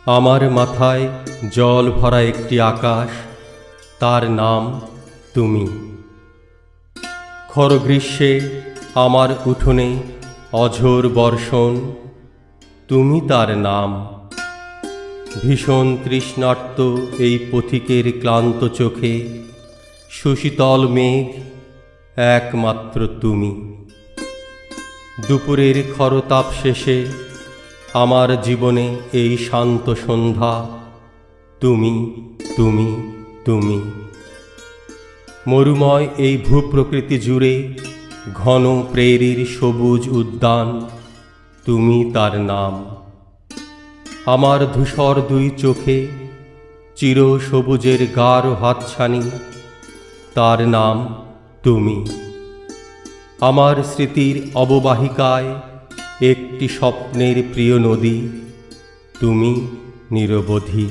আমার মাথায় জল ভরা একটি আকাশ, তার নাম তুমি। খরগ্রীষ্মে আমার উঠোনে অঝোর বর্ষণ, তুমি তার নাম। ভীষণ তৃষ্ণার্ত এই পথিকের ক্লান্ত চোখে সুশীতল মেঘ একমাত্র তুমি। দুপুরের খরতাপ শেষে আমার জীবনে এই শান্ত সন্ধ্যা, তুমি তুমি তুমি। মরুময় এই ভূপ্রকৃতি জুড়ে ঘন প্রেরির সবুজ উদ্যান, তুমি তার নাম। আমার ধূসর দুই চোখে চির সবুজের গাঢ় হাতছানি, তার নাম তুমি। আমার স্মৃতির অববাহিকায় একটি স্বপ্নের প্রিয় নদী, তুমি নিরবধি।